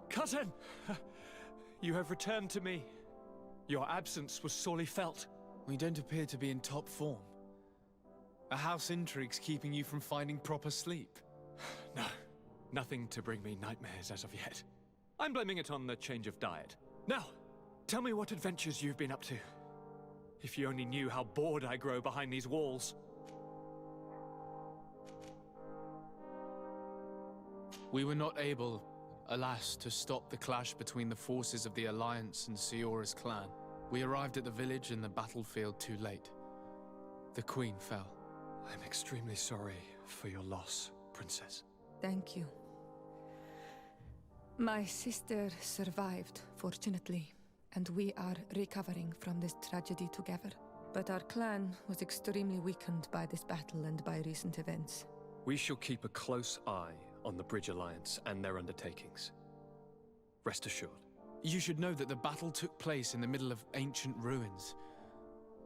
Cousin! You have returned to me. Your absence was sorely felt. We don't appear to be in top form. A house intrigue's keeping you from finding proper sleep. No, nothing to bring me nightmares as of yet. I'm blaming it on the change of diet. Now, tell me what adventures you've been up to. If you only knew how bored I grow behind these walls. We were not able, alas, to stop the clash between the forces of the Alliance and Siora's clan. We arrived at the village and the battlefield too late. The Queen fell. I'm extremely sorry for your loss, Princess. Thank you. My sister survived, fortunately, and we are recovering from this tragedy together. But our clan was extremely weakened by this battle and by recent events. We shall keep a close eye on the Bridge Alliance and their undertakings. Rest assured. You should know that the battle took place in the middle of ancient ruins.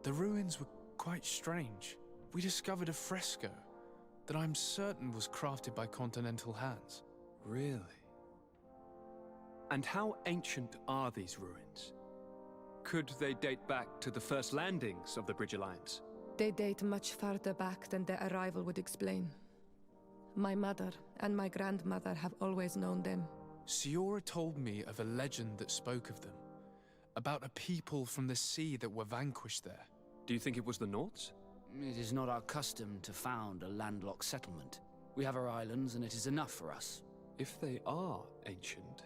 The ruins were quite strange. We discovered a fresco that I'm certain was crafted by continental hands. Really? And how ancient are these ruins? Could they date back to the first landings of the Bridge Alliance? They date much farther back than their arrival would explain. My mother and my grandmother have always known them. Siora told me of a legend that spoke of them, about a people from the sea that were vanquished there. Do you think it was the Nords? It is not our custom to found a landlocked settlement. We have our islands, and it is enough for us. If they are ancient,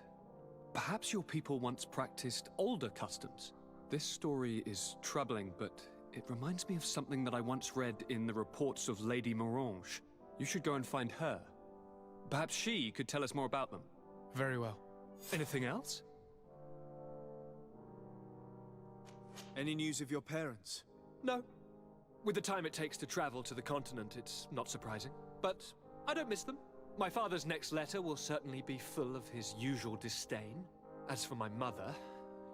perhaps your people once practiced older customs. This story is troubling, but it reminds me of something that I once read in the reports of Lady Morange. You should go and find her. Perhaps she could tell us more about them. Very well. Anything else? Any news of your parents? No. With the time it takes to travel to the continent, it's not surprising. But I don't miss them. My father's next letter will certainly be full of his usual disdain. As for my mother,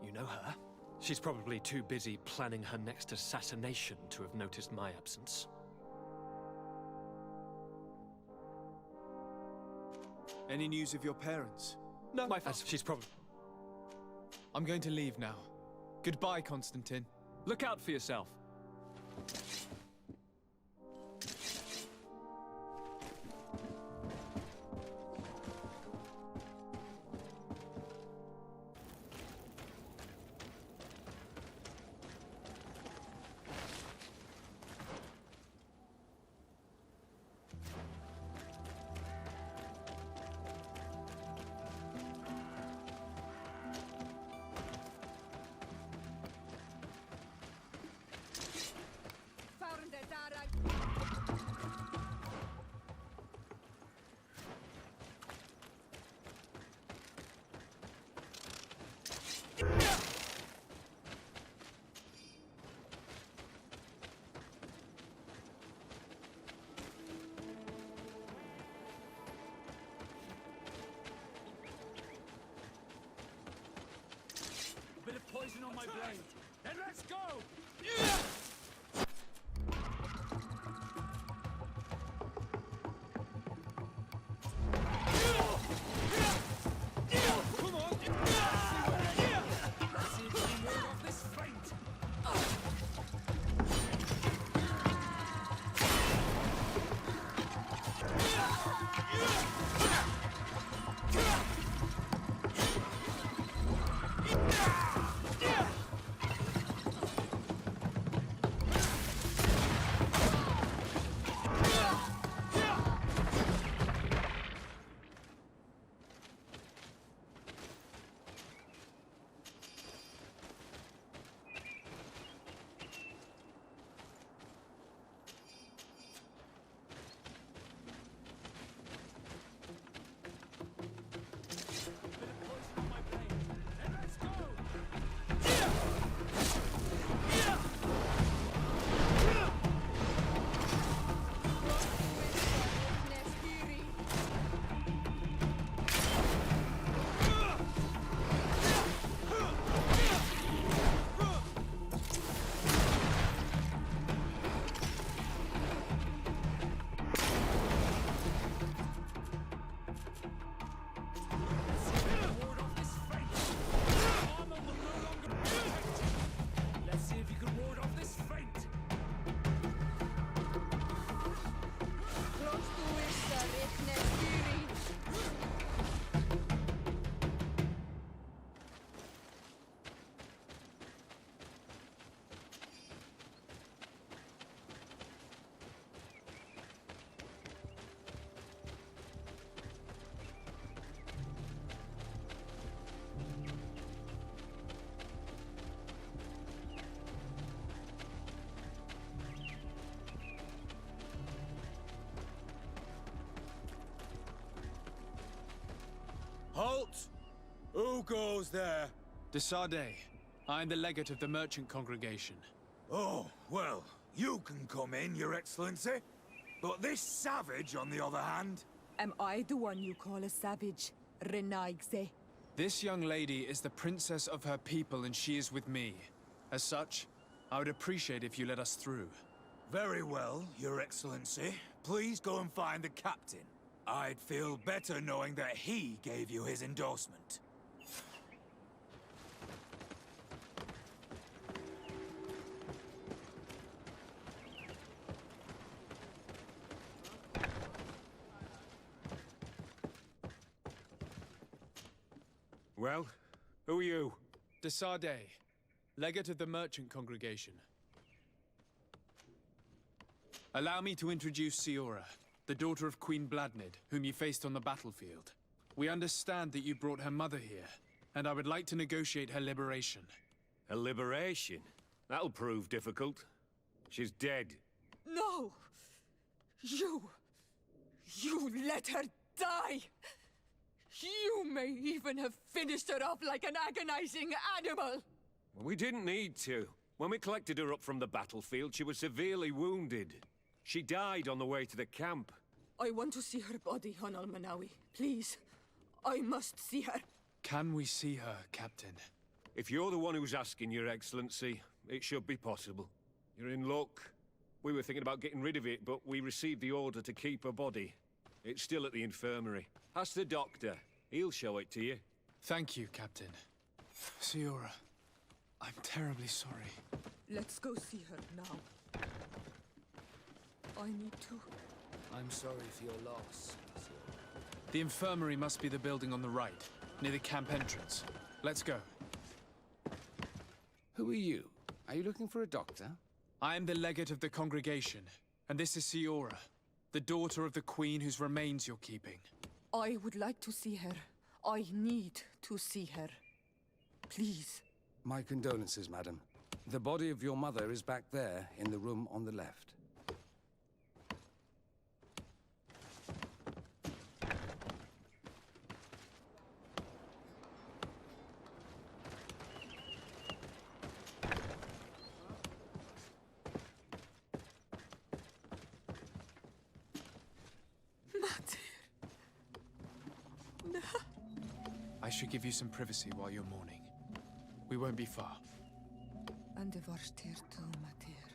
you know her. She's probably too busy planning her next assassination to have noticed my absence. Any news of your parents? No, she's probably... I'm going to leave now. Goodbye, Constantine. Look out for yourself. Bit of poison on my blade. Then let's go! Come on! Let's see if we can ward off this feint. Halt! Who goes there? De Sardet. I am the legate of the merchant congregation. Oh, well, you can come in, Your Excellency. But this savage, on the other hand... Am I the one you call a savage, Renaigze? This young lady is the princess of her people and she is with me. As such, I would appreciate if you let us through. Very well, Your Excellency. Please go and find the captain. I'd feel better knowing that he gave you his endorsement. Well, who are you? De Sardet, legate of the merchant congregation. Allow me to introduce Siora, the daughter of Queen Bladnid, whom you faced on the battlefield. We understand that you brought her mother here, and I would like to negotiate her liberation. A liberation? That'll prove difficult. She's dead. No! You let her die! You may even have finished her off like an agonizing animal! We didn't need to. When we collected her up from the battlefield, she was severely wounded. She died on the way to the camp. I want to see her body, Hon Al-Manawi. Please. I must see her. Can we see her, Captain? If you're the one who's asking, Your Excellency, it should be possible. You're in luck. We were thinking about getting rid of it, but we received the order to keep her body. It's still at the infirmary. Ask the doctor. He'll show it to you. Thank you, Captain. Siora, I'm terribly sorry. Let's go see her now. I need to. I'm sorry for your loss. The infirmary must be the building on the right, near the camp entrance. Let's go. Who are you? Are you looking for a doctor? I am the legate of the congregation, and this is Siora, the daughter of the queen whose remains you're keeping. I would like to see her. I need to see her. Please. My condolences, madam. The body of your mother is back there, in the room on the left. I should give you some privacy while you're mourning. We won't be far. And the Varstir to Matir.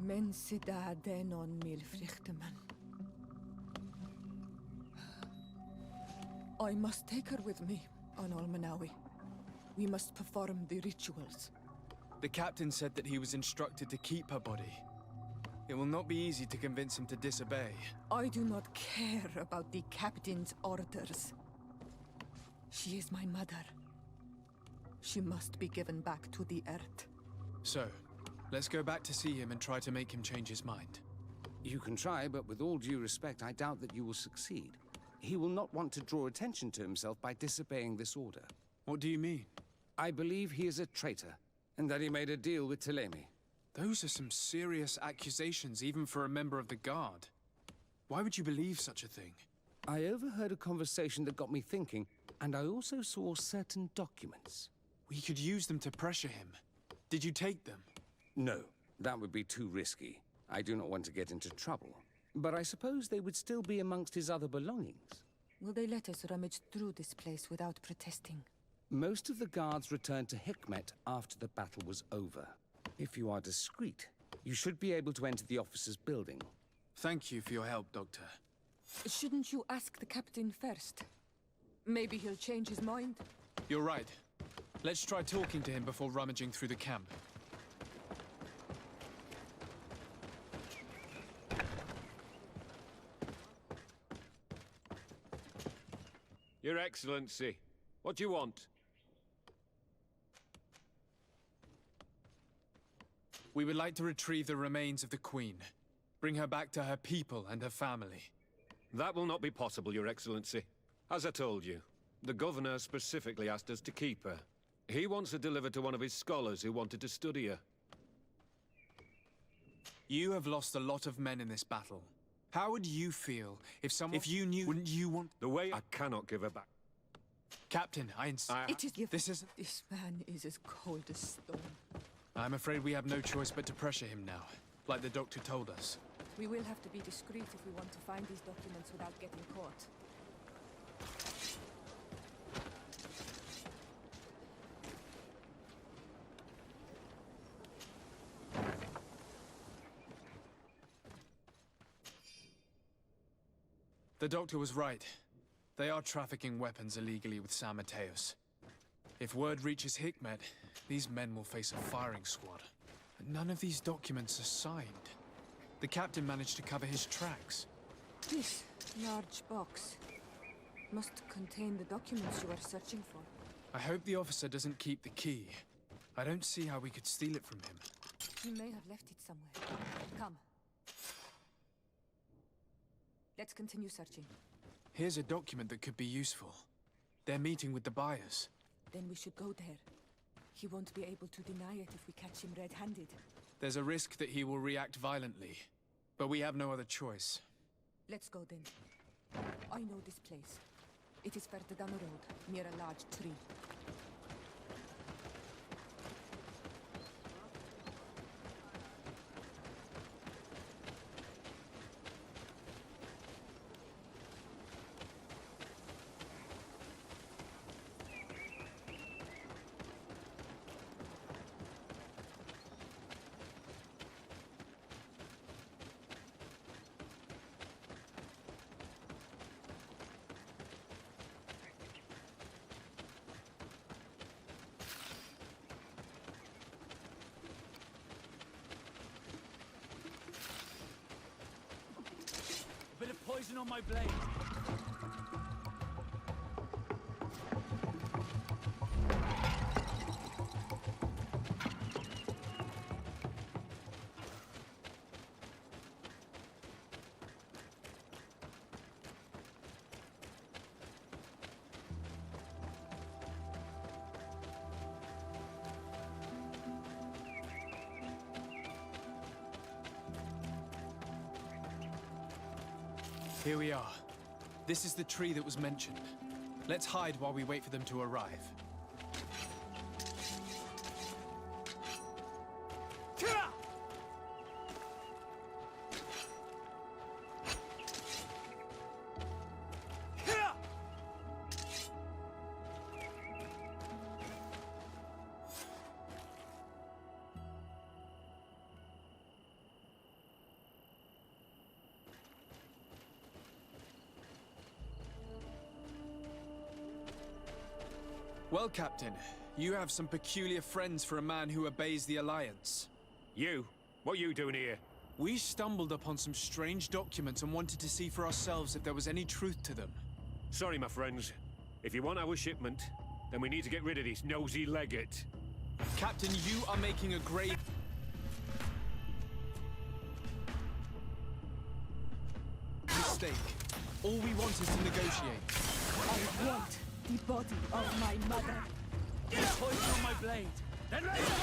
Men sida denon mil frichteman. I must take her with me, Hon Al-Manawi. We must perform the rituals. The captain said that he was instructed to keep her body. It will not be easy to convince him to disobey. I do not care about the captain's orders. She is my mother. She must be given back to the earth. So, let's go back to see him and try to make him change his mind. You can try, but with all due respect, I doubt that you will succeed. He will not want to draw attention to himself by disobeying this order. What do you mean? I believe he is a traitor, and that he made a deal with Thélème. Those are some serious accusations, even for a member of the Guard. Why would you believe such a thing? I overheard a conversation that got me thinking, and I also saw certain documents. We could use them to pressure him. Did you take them? No, that would be too risky. I do not want to get into trouble. But I suppose they would still be amongst his other belongings. Will they let us rummage through this place without protesting? Most of the guards returned to Hikmet after the battle was over. If you are discreet, you should be able to enter the officer's building. Thank you for your help, Doctor. Shouldn't you ask the captain first? Maybe he'll change his mind. You're right. Let's try talking to him before rummaging through the camp. Your Excellency, what do you want? We would like to retrieve the remains of the Queen. Bring her back to her people and her family. That will not be possible, Your Excellency. As I told you, the Governor specifically asked us to keep her. He wants her delivered to one of his scholars who wanted to study her. You have lost a lot of men in this battle. How would you feel if someone... If you knew... Wouldn't you want... The way I cannot give her back. Captain, It is... This is... This man is as cold as stone. I'm afraid we have no choice but to pressure him now, like the doctor told us. We will have to be discreet if we want to find these documents without getting caught. The doctor was right. They are trafficking weapons illegally with San Mateos. If word reaches Hikmet, these men will face a firing squad. But none of these documents are signed. The captain managed to cover his tracks. This large box must contain the documents you are searching for. I hope the officer doesn't keep the key. I don't see how we could steal it from him. He may have left it somewhere. Come. Let's continue searching. Here's a document that could be useful. They're meeting with the buyers. Then we should go there. He won't be able to deny it if we catch him red-handed. There's a risk that he will react violently, but we have no other choice. Let's go then. I know this place. It is further down the road, near a large tree. A bit of poison on my blade. Here we are. This is the tree that was mentioned. Let's hide while we wait for them to arrive. Well, Captain, you have some peculiar friends for a man who obeys the Alliance. You? What are you doing here? We stumbled upon some strange documents and wanted to see for ourselves if there was any truth to them. Sorry, my friends. If you want our shipment, then we need to get rid of this nosy legate. Captain, you are making a grave mistake. All we want is to negotiate. I want the body of my mother. Get poison on my blade. Then let's go!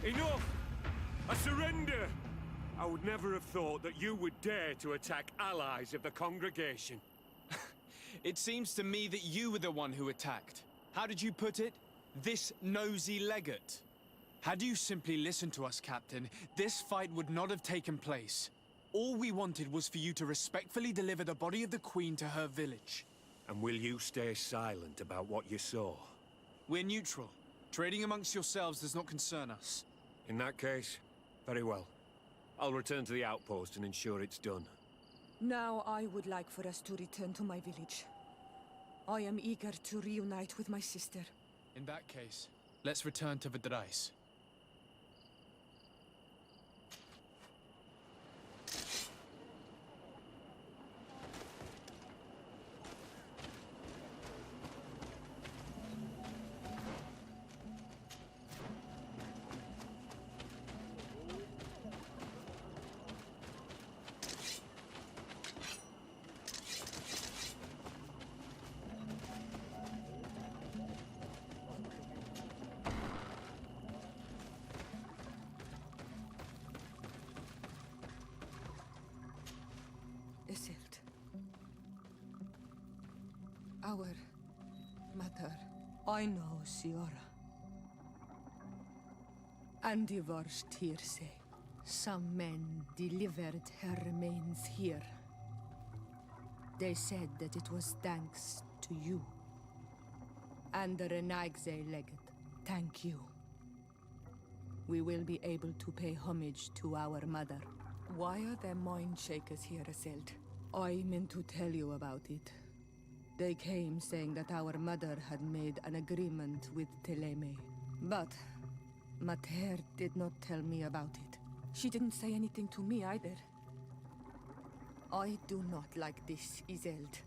Enough! I surrender! I would never have thought that you would dare to attack allies of the congregation. It seems to me that you were the one who attacked. How did you put it? This nosy legate. Had you simply listened to us, Captain, this fight would not have taken place. All we wanted was for you to respectfully deliver the body of the Queen to her village. And will you stay silent about what you saw? We're neutral. Trading amongst yourselves does not concern us. In that case, very well. I'll return to the outpost and ensure it's done. Now I would like for us to return to my village. I am eager to reunite with my sister. In that case, let's return to Vidrais. Isildt. Our mother. I know, Siora. And the worst here say, some men delivered her remains here. They said that it was thanks to you. And the Renagze legate, thank you. We will be able to pay homage to our mother. Why are there mind shakers here, Isildt? I meant to tell you about it. They came saying that our mother had made an agreement with Teleme. But Mater did not tell me about it. She didn't say anything to me either. I do not like this, Isildt.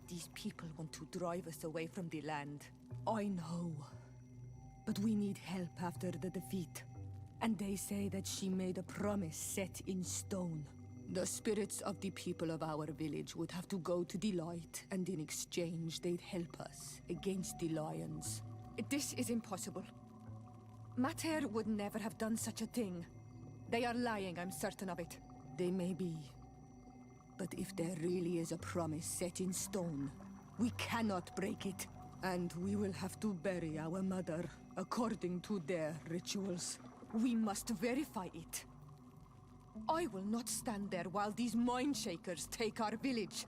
These people want to drive us away from the land. I know. But we need help after the defeat. And they say that she made a promise set in stone. The spirits of the people of our village would have to go to the light, and in exchange they'd help us against the lions. This is impossible. Mater would never have done such a thing. They are lying, I'm certain of it. They may be. But if there really is a promise set in stone, we cannot break it. And we will have to bury our mother according to their rituals. We must verify it. I will not stand there while these mind shakers take our village.